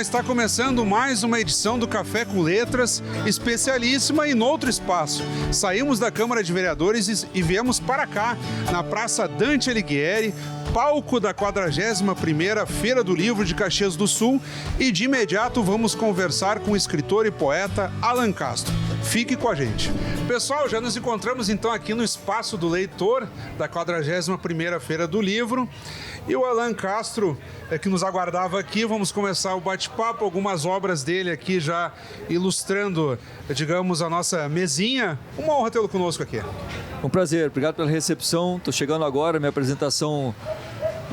está começando mais uma edição do Café com Letras, especialíssima e noutro espaço. Saímos da Câmara de Vereadores e viemos para cá, na Praça Dante Alighieri, palco da 41ª Feira do Livro de Caxias do Sul, e de imediato vamos conversar com o escritor e poeta Alan Castro. Fique com a gente. Pessoal, já nos encontramos então aqui no Espaço do Leitor da 41ª Feira do Livro, e o Alan Castro que nos aguardava aqui. Vamos começar o bate-papo, algumas obras dele aqui já ilustrando, digamos, a nossa mesinha. Uma honra tê-lo conosco aqui. Um prazer, obrigado pela recepção. Estou chegando agora, minha apresentação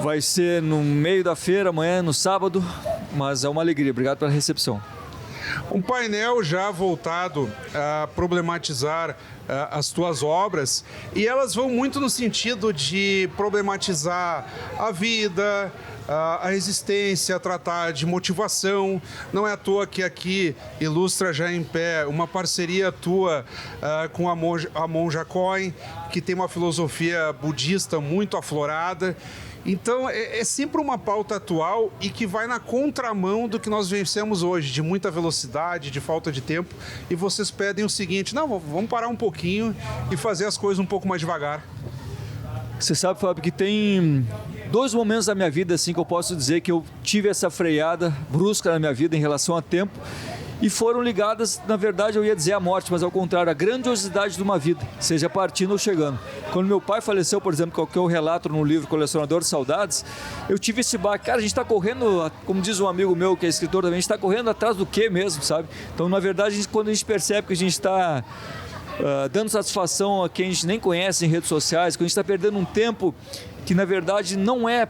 vai ser no meio da feira, amanhã, no sábado, mas é uma alegria. Obrigado pela recepção. Um painel já voltado a problematizar as tuas obras, e elas vão muito no sentido de problematizar a vida, a existência, tratar de motivação. Não é à toa que aqui ilustra já em pé uma parceria tua com a monja Coen, que tem uma filosofia budista muito aflorada. Então, é sempre uma pauta atual e que vai na contramão do que nós vencemos hoje, de muita velocidade, de falta de tempo. E vocês pedem o seguinte: não, vamos parar um pouquinho e fazer as coisas um pouco mais devagar. Você sabe, Fábio, que tem dois momentos da minha vida assim que eu posso dizer que eu tive essa freada brusca na minha vida em relação a tempo, e foram ligadas, na verdade eu ia dizer a morte, mas ao contrário, a grandiosidade de uma vida, seja partindo ou chegando. Quando meu pai faleceu, por exemplo, que eu relato no livro Colecionador de Saudades, eu tive esse baque. Cara, a gente está correndo, como diz um amigo meu que é escritor também, a gente está correndo atrás do quê mesmo, sabe? Então, na verdade, quando a gente percebe que a gente está dando satisfação a quem a gente nem conhece em redes sociais, que a gente está perdendo um tempo que na verdade não é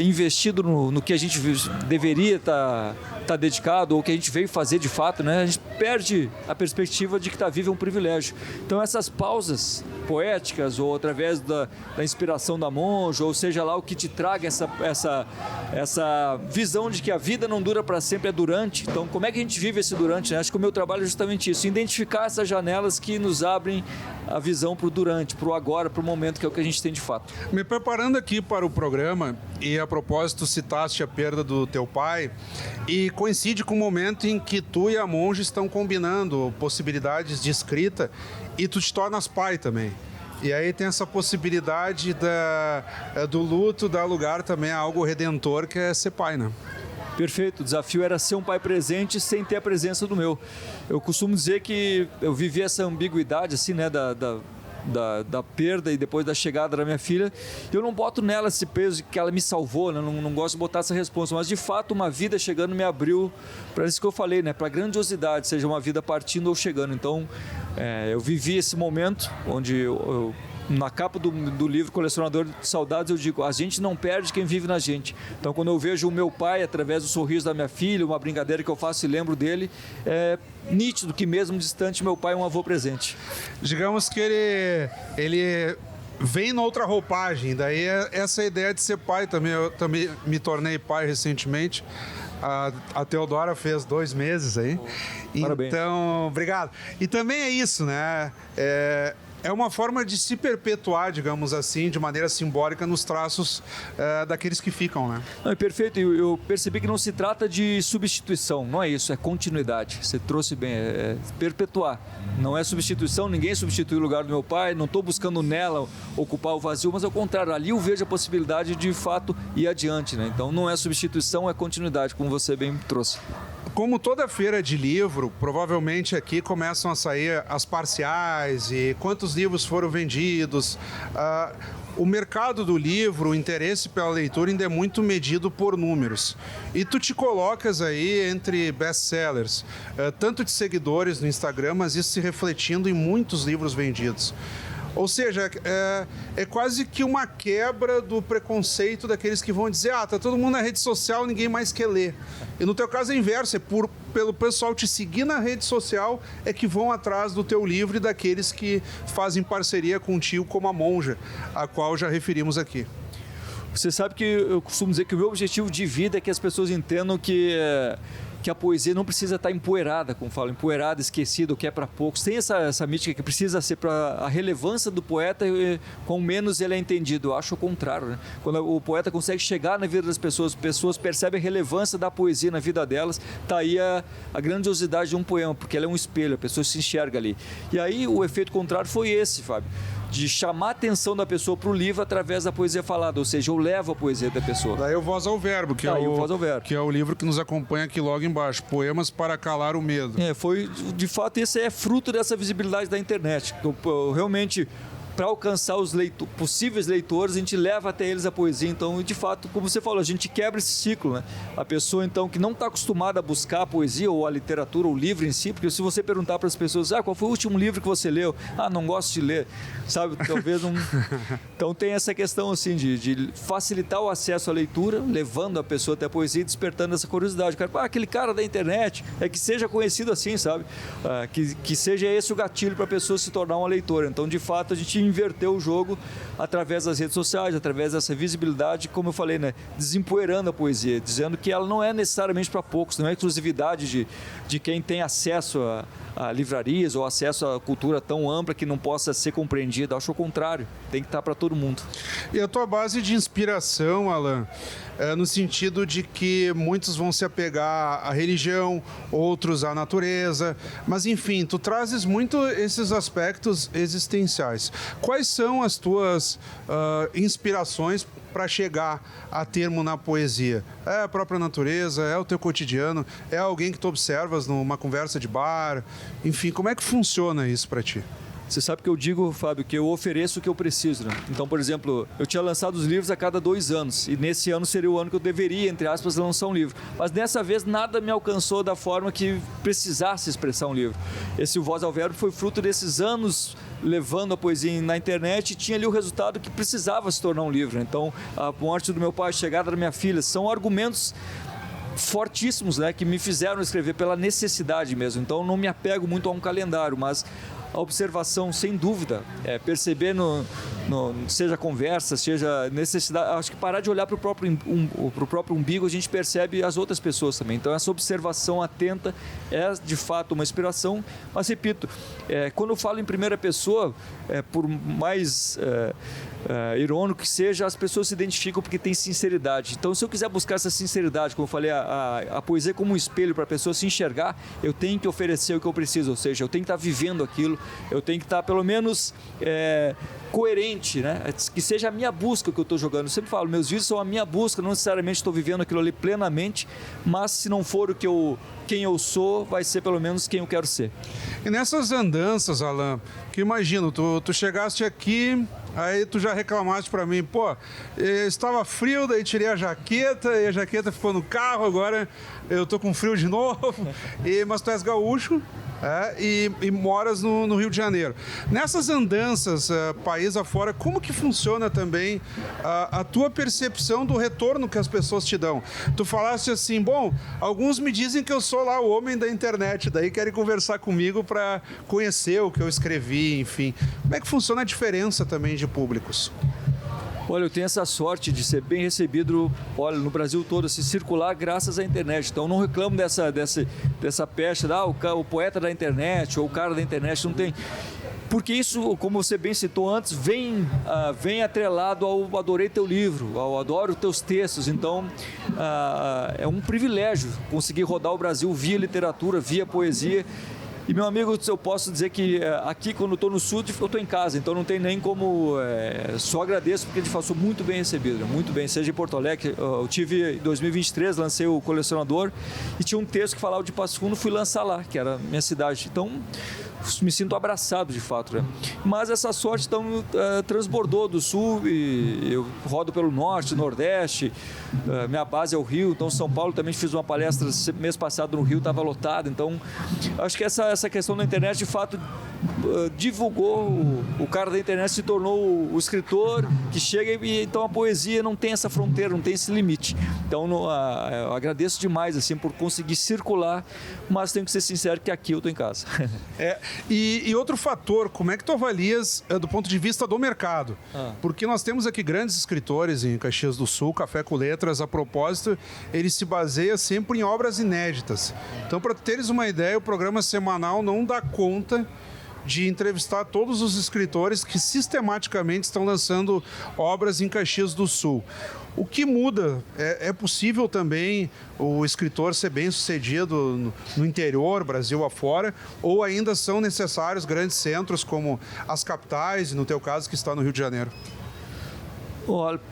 investido no que a gente deveria estar dedicado, ou que a gente veio fazer de fato, né? A gente perde a perspectiva de que estar vivo é um privilégio. Então essas pausas poéticas, ou através da inspiração da monja, ou seja lá o que te traga essa visão de que a vida não dura para sempre, é durante. Então como é que a gente vive esse durante, né? Acho que o meu trabalho é justamente isso, identificar essas janelas que nos abrem a visão para o durante, para o agora, para o momento, que é o que a gente tem de fato. Me preparando aqui para o programa, e a propósito citaste a perda do teu pai, e coincide com o momento em que tu e a monja estão combinando possibilidades de escrita, e tu te tornas pai também. E aí tem essa possibilidade do luto dar lugar também a algo redentor, que é ser pai, né? Perfeito, o desafio era ser um pai presente sem ter a presença do meu. Eu costumo dizer que eu vivi essa ambiguidade assim, né, da perda e depois da chegada da minha filha. Eu não boto nela esse peso de que ela me salvou, né? Não gosto de botar essa resposta, mas de fato uma vida chegando me abriu para isso que eu falei, né? Para a grandiosidade, seja uma vida partindo ou chegando. Então eu vivi esse momento onde na capa do livro Colecionador de Saudades eu digo: a gente não perde quem vive na gente. Então quando eu vejo o meu pai através do sorriso da minha filha, uma brincadeira que eu faço e lembro dele, é nítido que mesmo distante meu pai é um avô presente. Digamos que ele vem noutra roupagem, daí essa ideia de ser pai também. Eu também me tornei pai recentemente. A Teodora fez 2 meses aí. Parabéns. Então, obrigado. E também é isso, né? É uma forma de se perpetuar, digamos assim, de maneira simbólica nos traços daqueles que ficam, né? Não, é perfeito. Eu percebi que não se trata de substituição, não é isso, é continuidade. Você trouxe bem, é perpetuar. Não é substituição, ninguém substitui o lugar do meu pai, não estou buscando nela ocupar o vazio, mas ao contrário, ali eu vejo a possibilidade de fato ir adiante, né? Então não é substituição, é continuidade, como você bem trouxe. Como toda feira de livro, provavelmente aqui começam a sair as parciais e quantos livros foram vendidos. O mercado do livro, o interesse pela leitura ainda é muito medido por números. E tu te colocas aí entre best-sellers, tanto de seguidores no Instagram, mas isso se refletindo em muitos livros vendidos. Ou seja, é quase que uma quebra do preconceito daqueles que vão dizer: tá todo mundo na rede social, ninguém mais quer ler. E no teu caso é inverso, pelo pessoal te seguir na rede social é que vão atrás do teu livro, e daqueles que fazem parceria contigo, como a monja, a qual já referimos aqui. Você sabe que eu costumo dizer que o meu objetivo de vida é que as pessoas entendam que que a poesia não precisa estar empoeirada, como falo, empoeirada, esquecida, o que é para poucos. Tem essa mística que precisa ser para a relevância do poeta, com menos ele é entendido. Eu acho o contrário, né? Quando o poeta consegue chegar na vida das pessoas percebem a relevância da poesia na vida delas, está aí a grandiosidade de um poema, porque ela é um espelho, a pessoa se enxerga ali. E aí o efeito contrário foi esse, Fábio, de chamar a atenção da pessoa para o livro através da poesia falada, ou seja, eu levo a poesia da pessoa. Daí o Voz ao Verbo, que é o livro que nos acompanha aqui logo embaixo, Poemas para Calar o Medo. Foi, de fato, esse é fruto dessa visibilidade da internet. Eu realmente, para alcançar os possíveis leitores, a gente leva até eles a poesia. Então, de fato, como você falou, a gente quebra esse ciclo, né? A pessoa, então, que não está acostumada a buscar a poesia ou a literatura, ou o livro em si, porque se você perguntar para as pessoas, qual foi o último livro que você leu? Não gosto de ler, sabe? Talvez não... Então, tem essa questão, assim, de facilitar o acesso à leitura, levando a pessoa até a poesia e despertando essa curiosidade. Aquele cara da internet, que seja conhecido assim, sabe? Que seja esse o gatilho para a pessoa se tornar uma leitora. Então, de fato, a gente inverteu o jogo através das redes sociais, através dessa visibilidade, como eu falei, né, desempoeirando a poesia, dizendo que ela não é necessariamente para poucos, não é exclusividade de quem tem acesso a livrarias ou acesso à cultura tão ampla que não possa ser compreendida. Acho o contrário, tem que estar para todo mundo. E a tua base de inspiração, Alan, no sentido de que muitos vão se apegar à religião, outros à natureza, mas enfim, tu trazes muito esses aspectos existenciais. Quais são as tuas inspirações para chegar a termo na poesia? É a própria natureza, é o teu cotidiano, é alguém que tu observas numa conversa de bar, enfim, como é que funciona isso para ti? Você sabe que eu digo, Fábio, que eu ofereço o que eu preciso, né? Então, por exemplo, eu tinha lançado os livros a cada 2 anos, e nesse ano seria o ano que eu deveria, entre aspas, lançar um livro. Mas dessa vez nada me alcançou da forma que precisasse expressar um livro. Esse Voz ao Verbo foi fruto desses anos levando a poesia na internet, e tinha ali o resultado que precisava se tornar um livro. Então, a morte do meu pai, a chegada da minha filha, são argumentos fortíssimos, né, que me fizeram escrever pela necessidade mesmo. Então, não me apego muito a um calendário, mas a observação, sem dúvida, perceber seja conversa, seja necessidade, acho que parar de olhar para o próprio umbigo, a gente percebe as outras pessoas também. Então, essa observação atenta é, de fato, uma inspiração, mas, repito, quando eu falo em primeira pessoa, por mais irônico que seja, as pessoas se identificam porque tem sinceridade. Então, se eu quiser buscar essa sinceridade, como eu falei, a poesia como um espelho para a pessoa se enxergar, eu tenho que oferecer o que eu preciso, ou seja, eu tenho que estar vivendo aquilo, eu tenho que estar, pelo menos, coerente, né? Que seja a minha busca que eu estou jogando. Eu sempre falo, meus vídeos são a minha busca, não necessariamente estou vivendo aquilo ali plenamente, mas se não for quem eu sou, vai ser pelo menos quem eu quero ser. E nessas andanças, Alan, que imagino, tu chegaste aqui, aí tu já reclamaste pra mim, estava frio, daí tirei a jaqueta, e a jaqueta ficou no carro, agora eu tô com frio de novo, mas tu és gaúcho, e moras no Rio de Janeiro. Nessas andanças, país afora, como que funciona também a tua percepção do retorno que as pessoas te dão? Tu falaste assim, alguns me dizem que eu sou lá o homem da internet, daí querem conversar comigo para conhecer o que eu escrevi, enfim. Como é que funciona a diferença também de públicos? Olha, eu tenho essa sorte de ser bem recebido, no Brasil todo, se circular graças à internet. Então, eu não reclamo dessa peste, o poeta da internet ou o cara da internet, não tem. Porque isso, como você bem citou antes, vem atrelado ao adorei teu livro, ao adoro teus textos. Então, é um privilégio conseguir rodar o Brasil via literatura, via poesia. E, meu amigo, eu posso dizer que aqui, quando eu estou no sul, eu estou em casa, então não tem nem como... só agradeço, porque de fato sou muito bem recebido, muito bem. Seja em Porto Alegre, eu tive, em 2023, lancei o Colecionador, e tinha um texto que falava de Passo Fundo, fui lançar lá, que era a minha cidade. Então, me sinto abraçado, de fato, né? Mas essa sorte, então, transbordou do sul, e eu rodo pelo norte, nordeste, minha base é o Rio, então São Paulo também fiz uma palestra mês passado no Rio, estava lotado. Então, acho que essa questão da internet, de fato, divulgou, o cara da internet se tornou o escritor que chega e então a poesia não tem essa fronteira, não tem esse limite. Então eu agradeço demais assim por conseguir circular, mas tenho que ser sincero que aqui eu estou em casa. E outro fator, como é que tu avalias do ponto de vista do mercado? Porque nós temos aqui grandes escritores em Caxias do Sul, Café com Letras, a propósito, ele se baseia sempre em obras inéditas. Então, para teres uma ideia, o programa semanal não dá conta de entrevistar todos os escritores que sistematicamente estão lançando obras em Caxias do Sul. O que muda? É possível também o escritor ser bem sucedido no interior, Brasil afora, ou ainda são necessários grandes centros como as capitais, e no teu caso que está no Rio de Janeiro?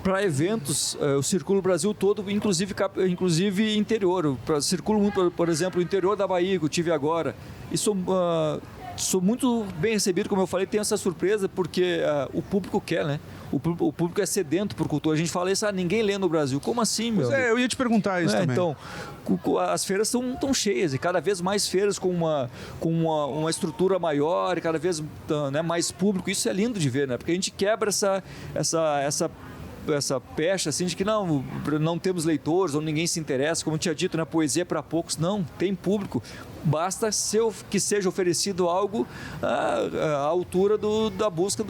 Para eventos, eu circulo o Brasil todo, inclusive interior. Eu circulo muito, por exemplo, o interior da Bahia, que eu tive agora. E sou muito bem recebido, como eu falei, tenho essa surpresa, porque o público quer, né? O público é sedento por cultura. A gente fala isso, ninguém lê no Brasil. Como assim, meu? Eu ia te perguntar isso também. Então, as feiras estão cheias, e cada vez mais feiras com uma estrutura maior, e cada vez mais público. Isso é lindo de ver, né? Porque a gente quebra essa pecha assim de que não temos leitores ou ninguém se interessa, como eu tinha dito, né? Poesia é para poucos. Não, tem público. Basta que seja oferecido algo à altura da busca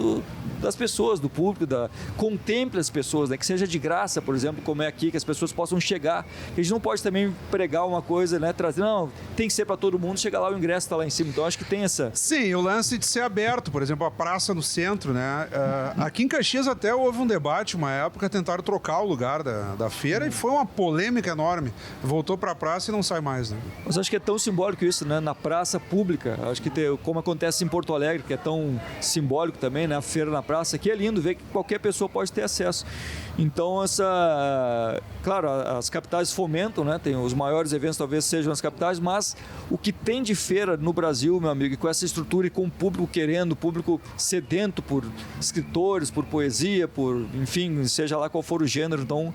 das pessoas, do público, contemple as pessoas, né? Que seja de graça, por exemplo, como é aqui, que as pessoas possam chegar. A gente não pode também pregar uma coisa, né? Trazer, não, tem que ser para todo mundo, chegar lá, o ingresso está lá em cima. Então, acho que tem essa... Sim, o lance de ser aberto, por exemplo, a praça no centro, né? Aqui em Caxias até houve um debate, uma época, tentaram trocar o lugar da feira e foi uma polêmica enorme. Voltou para a praça e não sai mais, né? Mas acho que é tão simbólico isso, né? Na praça pública, acho que como acontece em Porto Alegre, que é tão simbólico também, né? A feira na praça, aqui é lindo ver que qualquer pessoa pode ter acesso. Então, claro, as capitais fomentam, né? Tem os maiores eventos, talvez sejam as capitais, mas o que tem de feira no Brasil, meu amigo, com essa estrutura e com o público querendo, o público sedento por escritores, por poesia, enfim, seja lá qual for o gênero. Então,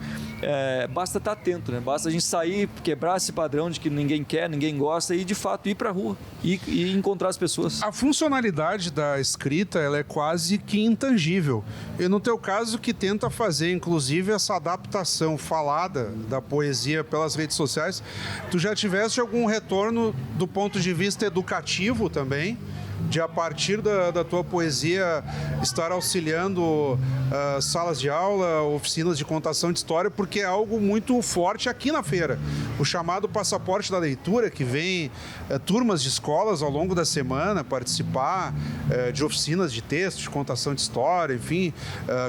basta estar atento, né? Basta a gente sair, quebrar esse padrão de que ninguém quer, ninguém gosta e, de fato, ir para a rua e encontrar as pessoas. A funcionalidade da escrita, ela é quase que intangível. E no teu caso, que tenta fazer, inclusive, essa adaptação falada da poesia pelas redes sociais, tu já tiveste algum retorno do ponto de vista educativo também? De, a partir da tua poesia, estar auxiliando salas de aula, oficinas de contação de história, porque é algo muito forte aqui na feira. O chamado passaporte da leitura, que vem turmas de escolas ao longo da semana participar de oficinas de texto, de contação de história, enfim,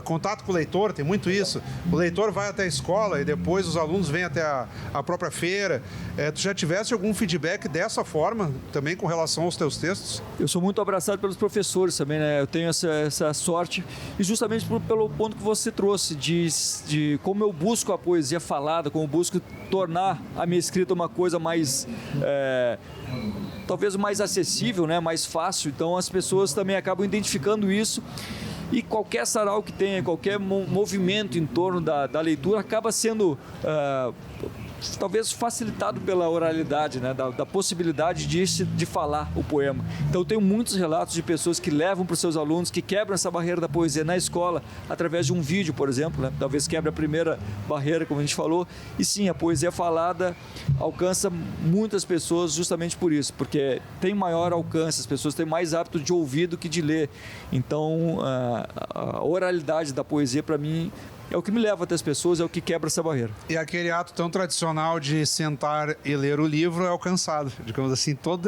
contato com o leitor, tem muito isso. O leitor vai até a escola e depois os alunos vêm até a própria feira. Tu já tiveste algum feedback dessa forma, também com relação aos teus textos? Eu sou muito abraçado pelos professores também, né? Eu tenho essa sorte, e justamente pelo ponto que você trouxe de como eu busco a poesia falada, como eu busco tornar a minha escrita uma coisa mais talvez mais acessível, né? Mais fácil. Então as pessoas também acabam identificando isso, e qualquer sarau que tenha, qualquer movimento em torno da leitura acaba sendo talvez facilitado pela oralidade, né? Da possibilidade de falar o poema. Então eu tenho muitos relatos de pessoas que levam para os seus alunos, que quebram essa barreira da poesia na escola através de um vídeo, por exemplo, né? Talvez quebre a primeira barreira, como a gente falou. E sim, a poesia falada alcança muitas pessoas justamente por isso, porque tem maior alcance, as pessoas têm mais hábito de ouvir do que de ler. Então a oralidade da poesia, para mim, é o que me leva até as pessoas, é o que quebra essa barreira. E aquele ato tão tradicional de sentar e ler o livro é alcançado. Digamos assim, todo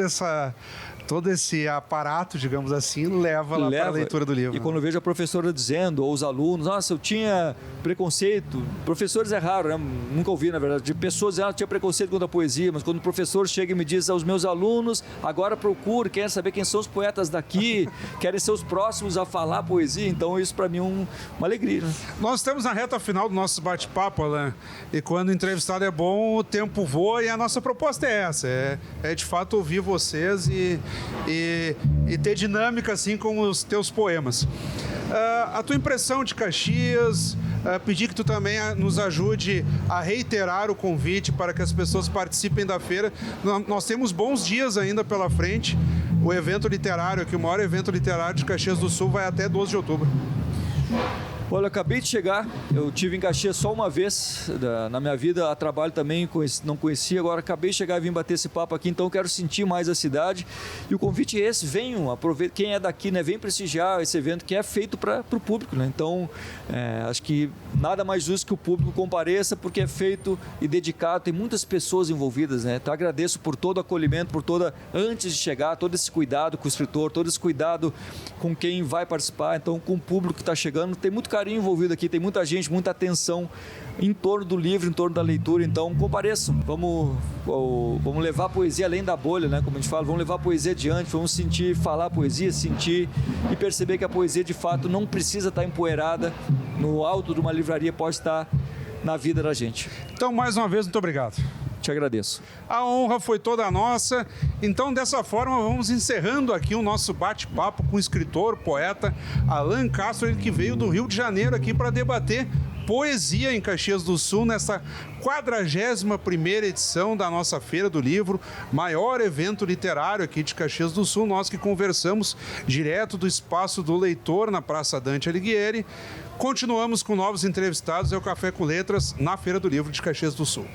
esse aparato, digamos assim, leva lá para a leitura do livro. E quando eu vejo a professora dizendo, ou os alunos, nossa, eu tinha preconceito. Professores é raro, né? Nunca ouvi, na verdade, de pessoas dizendo, eu tinha preconceito contra a poesia, mas quando o professor chega e me diz aos meus alunos, agora procure, querem saber quem são os poetas daqui, querem ser os próximos a falar poesia, então isso para mim é uma alegria. Né? Nós estamos na reta final do nosso bate-papo, Alain, e quando o entrevistado é bom, o tempo voa, e a nossa proposta é essa, é de fato ouvir vocês e ter dinâmica assim com os teus poemas. A tua impressão de Caxias, pedir que tu também nos ajude a reiterar o convite para que as pessoas participem da feira. Nós temos bons dias ainda pela frente. o evento literário aqui, o maior evento literário de Caxias do Sul, vai até 12 de outubro. Olha, eu acabei de chegar, eu tive em Caxias só uma vez na minha vida, a trabalho também, não conhecia, agora acabei de chegar e vim bater esse papo aqui, então eu quero sentir mais a cidade. E o convite é esse, venham, aproveitem, quem é daqui, né, vem prestigiar esse evento que é feito para o público, né? Então, acho que nada mais justo que o público compareça, porque é feito e dedicado, tem muitas pessoas envolvidas, né? Então, agradeço por todo o acolhimento, antes de chegar, todo esse cuidado com o escritor, todo esse cuidado com quem vai participar, então com o público que está chegando, tem muito carinho envolvido aqui, tem muita gente, muita atenção em torno do livro, em torno da leitura, então compareçam, vamos levar a poesia além da bolha, né, como a gente fala, vamos levar a poesia adiante, vamos sentir, falar a poesia, sentir e perceber que a poesia de fato não precisa estar empoeirada no alto de uma livraria, pode estar na vida da gente. Então, mais uma vez, muito obrigado. Te agradeço. A honra foi toda nossa. Então, dessa forma, vamos encerrando aqui o nosso bate-papo com o escritor, poeta Alan Castro, ele que veio do Rio de Janeiro aqui para debater poesia em Caxias do Sul, nessa 41ª edição da nossa Feira do Livro, maior evento literário aqui de Caxias do Sul. Nós que conversamos direto do Espaço do Leitor, na Praça Dante Alighieri. Continuamos com novos entrevistados, é o Café com Letras, na Feira do Livro de Caxias do Sul.